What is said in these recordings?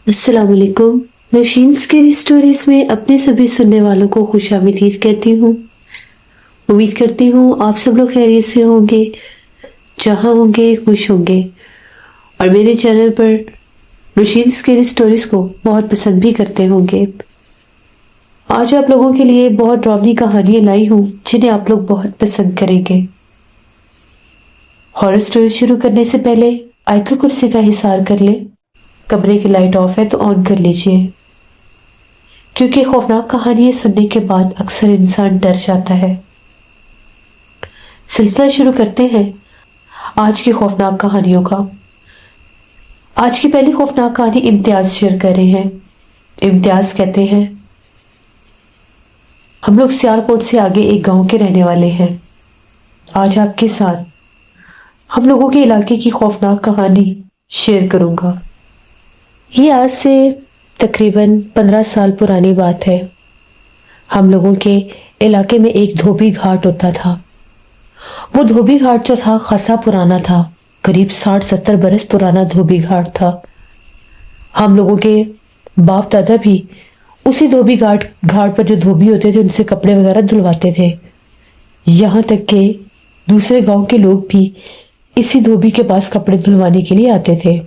अस्सलाम वालेकुम। Nausheen scary stories में अपने सभी सुनने वालों को खुश आमदीद कहती हूँ। उम्मीद करती हूँ आप सब लोग खैरियत से होंगे, जहाँ होंगे खुश होंगे और मेरे चैनल पर नौशीन स्केरी स्टोरीज को बहुत पसंद भी करते होंगे। आज आप लोगों के लिए बहुत डरावनी कहानियां लाई हूँ जिन्हें आप लोग बहुत पसंद करेंगे। हॉरर स्टोरी शुरू करने से पहले आयतुल कुर्सी का हिसार कर ले। कमरे की लाइट ऑफ है तो ऑन कर लीजिए, क्योंकि खौफनाक कहानियां सुनने के बाद अक्सर इंसान डर जाता है। सिलसिला शुरू करते हैं आज की खौफनाक कहानियों का। आज की पहली खौफनाक कहानी इम्तियाज शेयर कर रहे हैं। इम्तियाज कहते हैं, हम लोग सियालकोट से आगे एक गांव के रहने वाले हैं। आज आपके साथ हम लोगों के इलाके की खौफनाक कहानी शेयर करूंगा। ये आज से तकरीबन 15 साल पुरानी बात है। हम लोगों के इलाके में एक धोबी घाट होता था। वो धोबी घाट जो था खासा पुराना था, करीब 60-70 बरस पुराना धोबी घाट था। हम लोगों के बाप दादा भी उसी धोबी घाट पर जो धोबी होते थे उनसे कपड़े वगैरह धुलवाते थे। यहाँ तक कि दूसरे गांव के लोग भी इसी धोबी के पास कपड़े धुलवाने के लिए आते थे।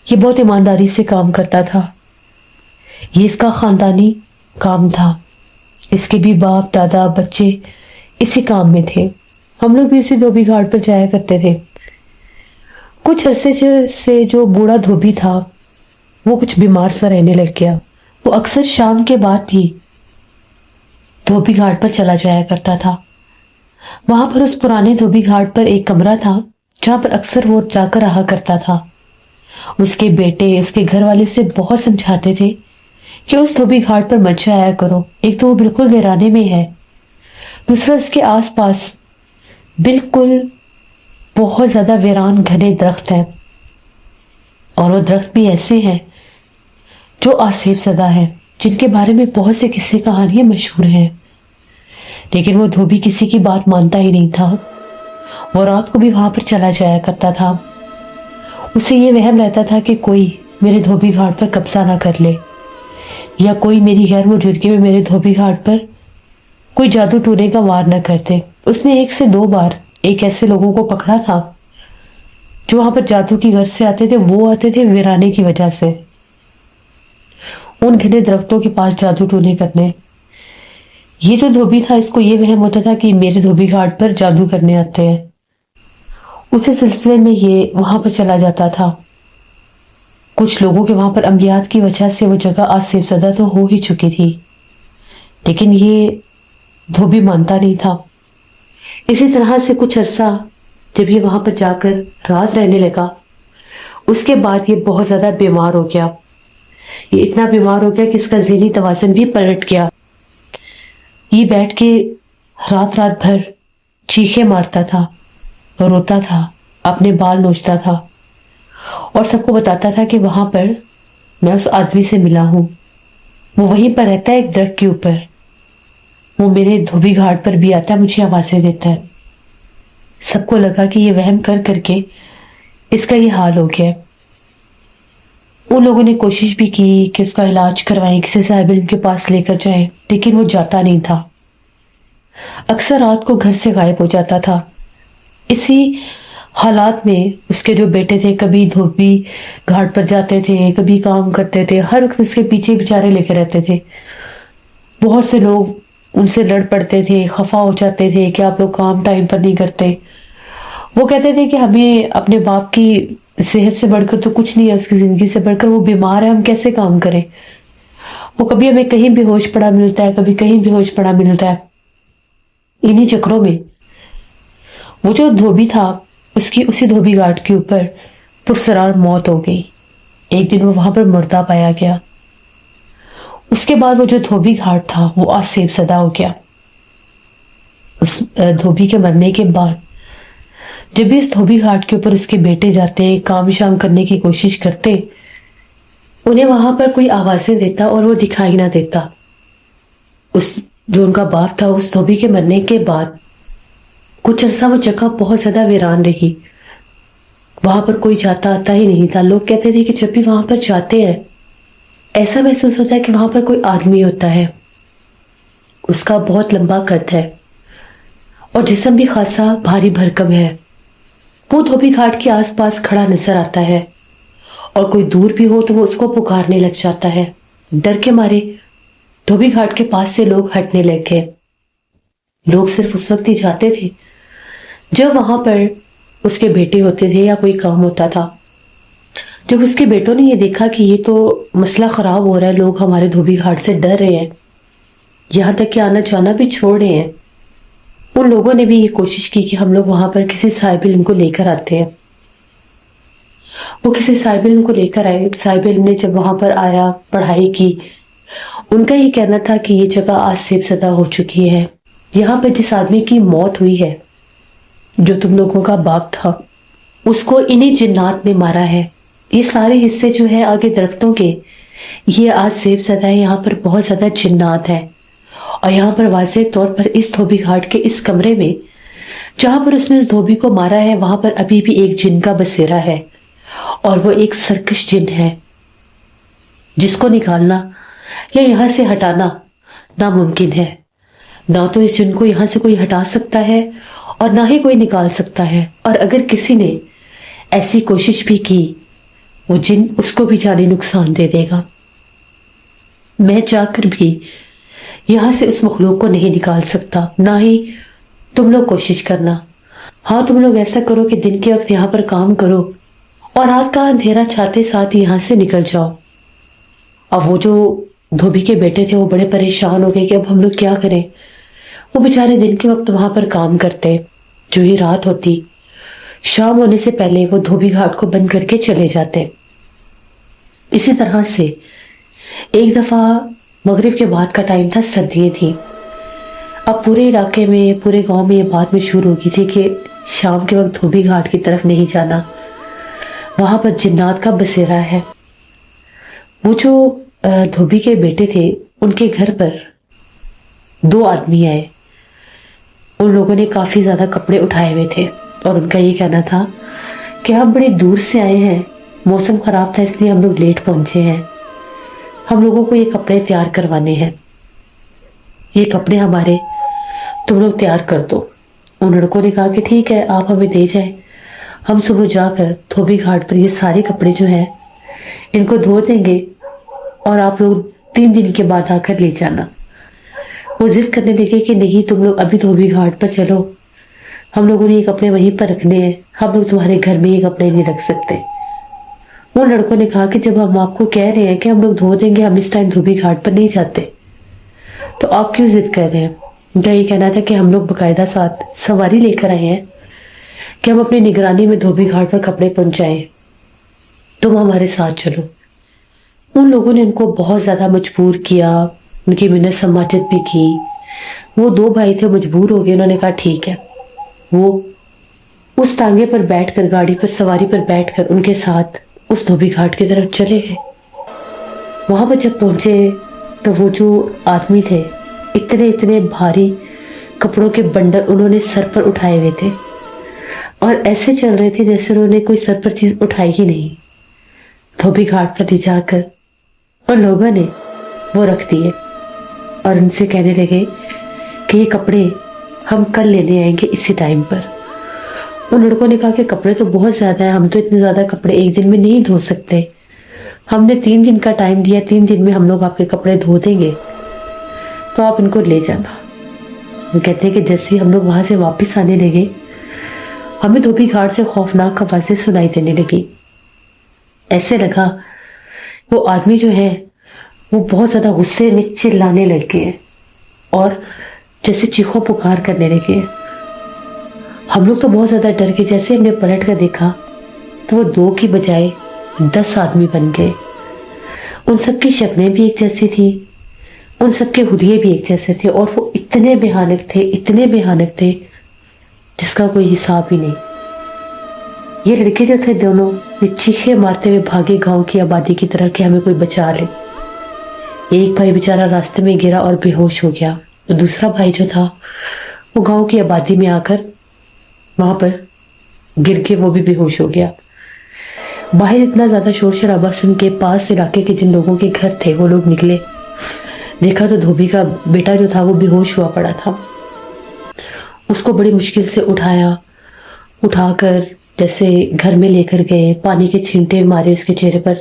ये बहुत ईमानदारी से काम करता था। ये इसका खानदानी काम था। इसके भी बाप दादा बच्चे इसी काम में थे। हम लोग भी उसी धोबी घाट पर जाया करते थे। कुछ अरसे से जो बूढ़ा धोबी था वो कुछ बीमार सा रहने लग गया। वो अक्सर शाम के बाद भी धोबी घाट पर चला जाया करता था। वहां पर उस पुराने धोबी घाट पर एक कमरा था जहां पर अक्सर वो जाकर रहा करता था। उसके बेटे उसके घर वाले उसे बहुत समझाते थे कि उस धोबी घाट पर मत जाया करो। एक तो वो बिल्कुल वीराने में है, दूसरा उसके आसपास बिल्कुल बहुत ज्यादा वीरान घने दरख्त हैं और वो दरख्त भी ऐसे हैं जो आसेब ज़दा हैं, जिनके बारे में बहुत से किस्से कहानियां मशहूर हैं। लेकिन वो धोबी किसी की बात मानता ही नहीं था। वो रात को भी वहां पर चला जाया करता था। उसे ये वहम रहता था कि कोई मेरे धोबी घाट पर कब्जा ना कर ले, या कोई मेरी गैर मौजूदगी में मेरे धोबी घाट पर कोई जादू टोने का वार न कर दे। उसने 1 से 2 बार एक ऐसे लोगों को पकड़ा था जो वहां पर जादू की गर्ज से आते थे। वो आते थे वीराने की वजह से उन घने दरख्तों के पास जादू टोने करने। ये जो धोबी था इसको ये वहम होता था कि मेरे धोबी घाट पर जादू करने आते हैं। उसी सिलसिले में ये वहां पर चला जाता था। कुछ लोगों के वहां पर अमलियात की वजह से वो जगह आसेब ज़दा तो हो ही चुकी थी, लेकिन ये धोबी मानता नहीं था। इसी तरह से कुछ अरसा जब ये वहां पर जाकर रात रहने लगा, उसके बाद ये बहुत ज्यादा बीमार हो गया। ये इतना बीमार हो गया कि इसका ज़हनी तवाज़ुन भी पलट गया। ये बैठ के रात रात भर चीखें मारता था, रोता था, अपने बाल नोचता था और सबको बताता था कि वहां पर मैं उस आदमी से मिला हूं। वो वहीं पर रहता है एक दरख्त के ऊपर। वो मेरे धोबी घाट पर भी आता है, मुझे आवाजें देता है। सबको लगा कि ये वहम कर करके इसका ये हाल हो गया। उन लोगों ने कोशिश भी की कि उसका इलाज करवाएं, किसी साहिब इल्म के पास लेकर जाएं, लेकिन वो जाता नहीं था। अक्सर रात को घर से गायब हो जाता था। इसी हालात में उसके जो बेटे थे कभी धोबी घाट पर जाते थे, कभी काम करते थे, हर वक्त उसके पीछे बेचारे लेके रहते थे। बहुत से लोग उनसे लड़ पड़ते थे, खफा हो जाते थे कि आप लोग काम टाइम पर नहीं करते। वो कहते थे कि हमें अपने बाप की सेहत से बढ़कर तो कुछ नहीं है, उसकी जिंदगी से बढ़कर वो बीमार है, हम कैसे काम करें। वो कभी हमें कहीं बेहोश पड़ा मिलता है, कभी कहीं बेहोश पड़ा मिलता है। इन्हीं चक्रों में वो जो धोबी था उसकी उसी धोबी घाट के ऊपर पुरसरार मौत हो गई। एक दिन वो वहां पर मुर्दा पाया गया। उसके बाद वो जो धोबी घाट था वो आसेब ज़दा हो गया। उस धोबी के मरने के बाद जब भी इस धोबी घाट के ऊपर उसके बेटे जाते, काम शाम करने की कोशिश करते, उन्हें वहां पर कोई आवाजें देता और वो दिखाई ना देता। उस जो उनका बाप था, उस धोबी के मरने के बाद कुछ अरसा वो जगह बहुत ज्यादा वीरान रही। वहां पर कोई जाता आता ही नहीं था। लोग कहते थे कि जब भी वहां पर जाते हैं ऐसा महसूस होता है कि वहां पर कोई आदमी होता है, उसका बहुत लंबा कद है और जिस्म भी खासा भारी भरकम है। वो धोबी घाट के आसपास खड़ा नजर आता है और कोई दूर भी हो तो वो उसको पुकारने लग जाता है। डर के मारे धोबी घाट के पास से लोग हटने लग गए। लोग सिर्फ उस वक्त ही जाते थे जब वहां पर उसके बेटे होते थे या कोई काम होता था। जब उसके बेटों ने ये देखा कि ये तो मसला खराब हो रहा है, लोग हमारे धोबी घाट से डर रहे हैं, यहाँ तक कि आना जाना भी छोड़ रहे हैं, उन लोगों ने भी ये कोशिश की कि हम लोग वहां पर किसी साहिब इल्म को लेकर आते हैं। वो किसी साहिब इल्म को लेकर आए। साहिब इल्म ने जब वहां पर आया, पढ़ाई की, उनका ये कहना था कि ये जगह आज सेब सदा हो चुकी है। यहाँ पर जिस आदमी की मौत हुई है, जो तुम लोगों का बाप था, उसको इन्हीं जिन्नात ने मारा है। ये सारे हिस्से जो है आगे दरख्तों के, ये आज सेब सदा है। यहाँ पर बहुत ज्यादा जिन्नात है और यहाँ पर वाज़ेह तौर पर इस धोबी घाट के इस कमरे में जहां पर उसने उस धोबी को मारा है, वहां पर अभी भी एक जिन का बसेरा है और वो एक सरकश जिन है जिसको निकालना या यहां से हटाना नामुमकिन है। ना तो इस जिन को यहां से कोई हटा सकता है और ना ही कोई निकाल सकता है। और अगर किसी ने ऐसी कोशिश भी की, वो जिन उसको भी जानी नुकसान दे देगा। मैं जाकर भी यहां से उस मखलूक को नहीं निकाल सकता, ना ही तुम लोग कोशिश करना। हाँ, तुम लोग ऐसा करो कि दिन के वक्त यहाँ पर काम करो और रात का अंधेरा छाते साथ यहाँ से निकल जाओ। अब वो जो धोबी के बेटे थे वो बड़े परेशान हो गए कि अब हम लोग क्या करें। वो बेचारे दिन के वक्त वहां पर काम करते, जो ही रात होती, शाम होने से पहले वो धोबी घाट को बंद करके चले जाते। इसी तरह से एक दफा मगरिब के बाद का टाइम था, सर्दियां थी। अब पूरे इलाके में, पूरे गांव में ये बात मशहूर हो गई थी कि शाम के वक्त धोबी घाट की तरफ नहीं जाना, वहां पर जिन्नात का बसेरा है। वो जो धोबी के बेटे थे, उनके घर पर 2 आदमी आए। उन लोगों ने काफी ज्यादा कपड़े उठाए हुए थे और उनका ये कहना था कि हम बड़ी दूर से आए हैं, मौसम खराब था इसलिए हम लोग लेट पहुंचे हैं, हम लोगों को ये कपड़े तैयार करवाने हैं, ये कपड़े हमारे तुम लोग तैयार कर दो। उन लड़कों ने कहा कि ठीक है, आप हमें दे जाए, हम सुबह जाकर धोबी घाट पर ये सारे कपड़े जो हैं इनको धो देंगे और आप लोग 3 दिन के बाद आकर ले जाना। वो जिद करने लगे कि नहीं, तुम लोग अभी धोबी घाट पर चलो, हम लोगों ने ये कपड़े वहीं पर रखने हैं, हम लोग तुम्हारे घर में ये कपड़े नहीं रख सकते। वो लड़कों ने कहा कि जब हम आपको कह रहे हैं कि हम लोग धो देंगे, हम इस टाइम धोबी घाट पर नहीं जाते, तो आप क्यों जिद कर रहे हैं। उनका ये कहना था कि हम लोग बाकायदा साथ सवारी लेकर आए हैं कि हम अपनी निगरानी में धोबी घाट पर कपड़े पहुंचाएं, तुम हमारे साथ चलो। उन लोगों ने उनको बहुत ज्यादा मजबूर किया, उनकी मिन्नत समाजत भी की। वो 2 भाई थे, मजबूर हो गए, उन्होंने कहा ठीक है। वो उस तांगे पर बैठकर, गाड़ी पर सवारी पर बैठकर उनके साथ उस धोबी घाट की तरफ चले गए। वहां पर जब पहुंचे तो वो जो आदमी थे, इतने इतने भारी कपड़ों के बंडल उन्होंने सर पर उठाए हुए थे और ऐसे चल रहे थे जैसे उन्होंने कोई सर पर चीज उठाई ही नहीं। धोबी घाट पर ले जाकर और लोगों ने वो रख दिए और उनसे कहने लगे कि ये कपड़े हम कल लेने आएंगे इसी टाइम पर। उन लड़कों ने कहा कि कपड़े तो बहुत ज्यादा है, हम तो इतने ज्यादा कपड़े एक दिन में नहीं धो सकते, हमने 3 दिन का टाइम दिया, 3 दिन में हम लोग आपके कपड़े धो देंगे, तो आप इनको ले जाना। वो कहते हैं कि जैसे हम लोग वहां से वापस आने लगे, हमें धोबी घाट से खौफनाक आवाजें सुनाई देने लगी। ऐसे लगा वो आदमी जो है वो बहुत ज्यादा गुस्से में चिल्लाने लग गए और जैसे चीखों पुकार करने लगे। हम लोग तो बहुत ज्यादा डर गए। जैसे हमने पलट कर देखा तो वो 2 की बजाय 10 आदमी बन गए। उन सबकी शक्लें भी एक जैसी थी, उन सबके हुलिये भी एक जैसे थे और वो इतने भयानक थे, इतने भयानक थे जिसका कोई हिसाब ही नहीं। ये लड़के जो थे दोनों, ये चीखे मारते हुए भागे गांव की आबादी की तरफ कि हमें कोई बचा ले। एक भाई बेचारा रास्ते में गिरा और बेहोश हो गया, तो दूसरा भाई जो था वो गांव की आबादी में आकर वहां पर गिर के वो भी बेहोश हो गया। बाहर इतना ज्यादा शोर शराबा सुन के पास इलाके के जिन लोगों के घर थे वो लोग निकले, देखा तो धोबी का बेटा जो था वो बेहोश हुआ पड़ा था। उसको बड़ी मुश्किल से उठाकर जैसे घर में लेकर गए, पानी के छींटे मारे उसके चेहरे पर,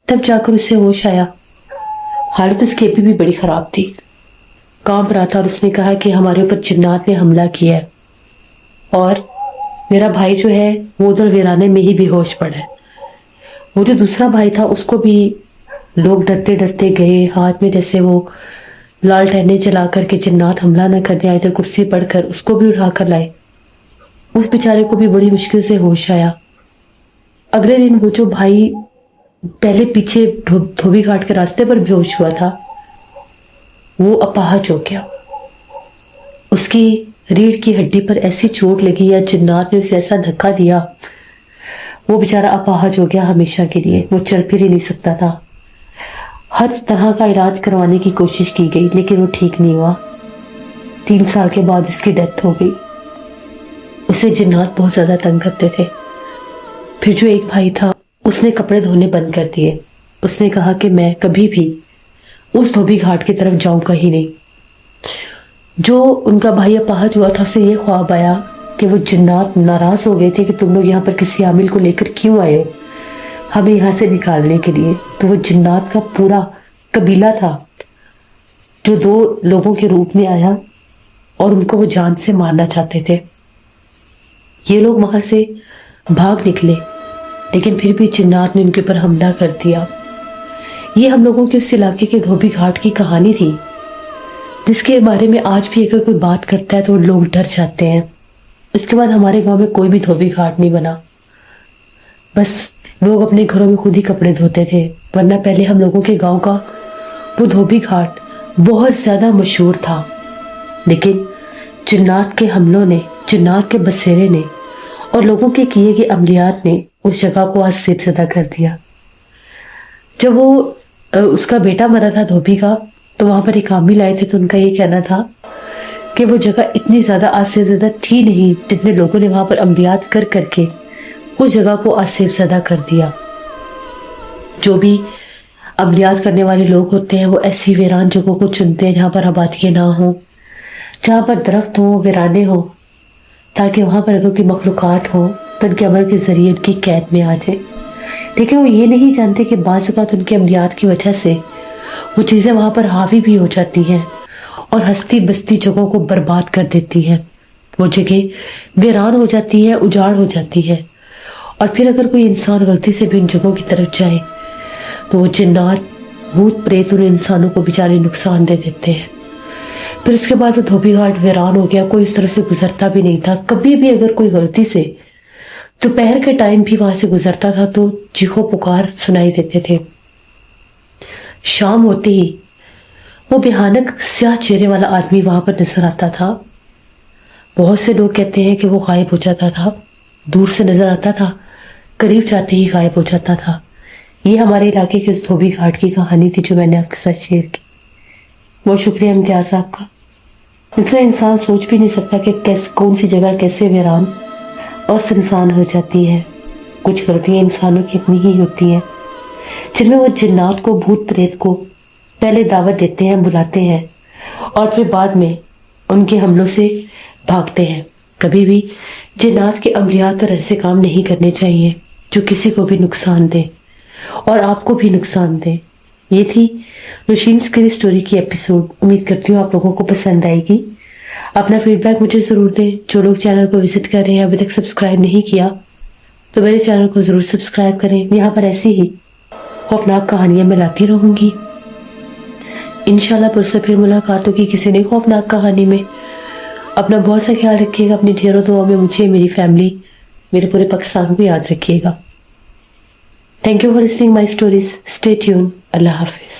तब जाकर उसे होश आया। हालत उसकी अभी भी बड़ी खराब थी, कांप रहा था और उसने कहा कि हमारे ऊपर जिन्नात ने हमला किया है और मेरा भाई जो है वो उधर वीराने में ही बेहोश पड़ा है। वो जो दूसरा भाई था उसको भी लोग डरते डरते गए, हाथ में जैसे वो लालटेनें जला करके जिन्नात हमला न कर दिया, इधर कुर्सी पड़कर उसको भी उठा कर लाए। उस बेचारे को भी बड़ी मुश्किल से होश आया। अगले दिन वो जो भाई पहले पीछे धोबी घाट के रास्ते पर बेहोश हुआ था वो अपाहज हो गया। उसकी रीढ़ की हड्डी पर ऐसी चोट लगी या जिन्नात ने उसे ऐसा धक्का दिया, वो बेचारा अपाहज हो गया हमेशा के लिए। वो चल फिर ही नहीं सकता था। हर तरह का इलाज करवाने की कोशिश की गई लेकिन वो ठीक नहीं हुआ। 3 साल के बाद उसकी डेथ हो गई। उसे जिन्नात बहुत ज्यादा तंग करते थे। फिर जो एक भाई था उसने कपड़े धोने बंद कर दिए। उसने कहा कि मैं कभी भी उस धोबी घाट की तरफ जाऊंगा ही नहीं। जो उनका भाई अपाहज हुआ था उसे ये ख्वाब आया कि वो जिन्नात नाराज हो गए थे कि तुम लोग यहाँ पर किसी आमिल को लेकर क्यों आए हो, हमें यहाँ से निकालने के लिए। तो वो जिन्नात का पूरा कबीला था जो 2 लोगों के रूप में आया और उनको वो जान से मारना चाहते थे। ये लोग वहां से भाग निकले लेकिन फिर भी जिन्नात ने उनके ऊपर हमला कर दिया। ये हम लोगों के उस इलाके के धोबी घाट की कहानी थी, जिसके बारे में आज भी अगर कोई बात करता है तो लोग डर जाते हैं। इसके बाद हमारे गांव में कोई भी धोबी घाट नहीं बना, बस लोग अपने घरों में खुद ही कपड़े धोते थे। वरना पहले हम लोगों के गांव का वो धोबी घाट बहुत ज्यादा मशहूर था, लेकिन जिन्नात के हमलों ने, जिन्नात के बसेरे ने और लोगों के किए गए अमलियात ने उस जगह को आज सिलसिला कर दिया। जब वो उसका बेटा मरा था धोबी का, तो वहां पर एक आमिल आए थे तो उनका ये कहना था कि वो जगह इतनी ज्यादा आसिफ ज़दा थी नहीं जितने लोगों ने वहां पर अमलियात कर करके उस जगह को आसिफ ज़दा कर दिया। जो भी अमलियात करने वाले लोग होते हैं वो ऐसी वीरान जगहों को चुनते हैं जहाँ पर आबादियाँ ना हो, जहाँ पर दरख्त हो, वीराने हो, ताकि वहां पर अगर कोई मखलूकात हो तो उनके अमल के जरिए उनकी कैद में आ जाए। लेकिन वो ये नहीं जानते कि बाज़ औक़ात उनके अमलियात की वजह से वो चीज़ें वहां पर हावी भी हो जाती हैं और हस्ती बस्ती जगहों को बर्बाद कर देती हैं। वो जगह वीरान हो जाती है, उजाड़ हो जाती है। और फिर अगर कोई इंसान गलती से भी इन जगहों की तरफ जाए तो वो जिन्नात, भूत प्रेत उन इंसानों को बेचारे नुकसान दे देते हैं। फिर उसके बाद वो धोबी घाट वीरान हो गया, कोई इस तरह से गुजरता भी नहीं था। कभी भी अगर कोई गलती से दोपहर के टाइम भी वहां से गुजरता था तो चीखों पुकार सुनाई देते थे। शाम होते ही वो भयानक स्याह चेहरे वाला आदमी वहां पर नजर आता था। बहुत से लोग कहते हैं कि वो गायब हो जाता था, दूर से नजर आता था, करीब जाते ही गायब हो जाता था। ये हमारे इलाके के उस धोबी घाट की कहानी थी जो मैंने आपके साथ शेयर की। बहुत शुक्रिया इम्तियाज आपका। इसलिए इंसान सोच भी नहीं सकता कि कैसे, कौन सी जगह कैसे वीरान और सुनसान हो जाती है। कुछ गलतियां इंसानों की इतनी ही होती हैं जिनमें वो जिन्नात को, भूत प्रेत को पहले दावत देते हैं, बुलाते हैं और फिर बाद में उनके हमलों से भागते हैं। कभी भी जिन्नात के अमलियात और ऐसे काम नहीं करने चाहिए जो किसी को भी नुकसान दे और आपको भी नुकसान दे। ये थी रोशीन स्करी स्टोरी की एपिसोड। उम्मीद करती हूँ आप लोगों को पसंद आएगी। अपना फीडबैक मुझे ज़रूर दें। जो लोग चैनल को विजिट कर रहे हैं, अभी तक सब्सक्राइब नहीं किया तो मेरे चैनल को ज़रूर सब्सक्राइब करें। यहाँ पर ऐसी ही खौफनाक कहानियाँ मैं लाती रहूँगी। इंशाल्लाह पुरसे फिर मुलाकात होगी किसी नई खौफनाक कहानी में। अपना बहुत सा ख्याल रखिएगा। अपनी ढेरों दुआ में मुझे, मेरी फैमिली, मेरे पूरे पाकिस्तान को याद रखिएगा। Thank you for listening my stories. Stay tune. अल्लाह हाफिज़।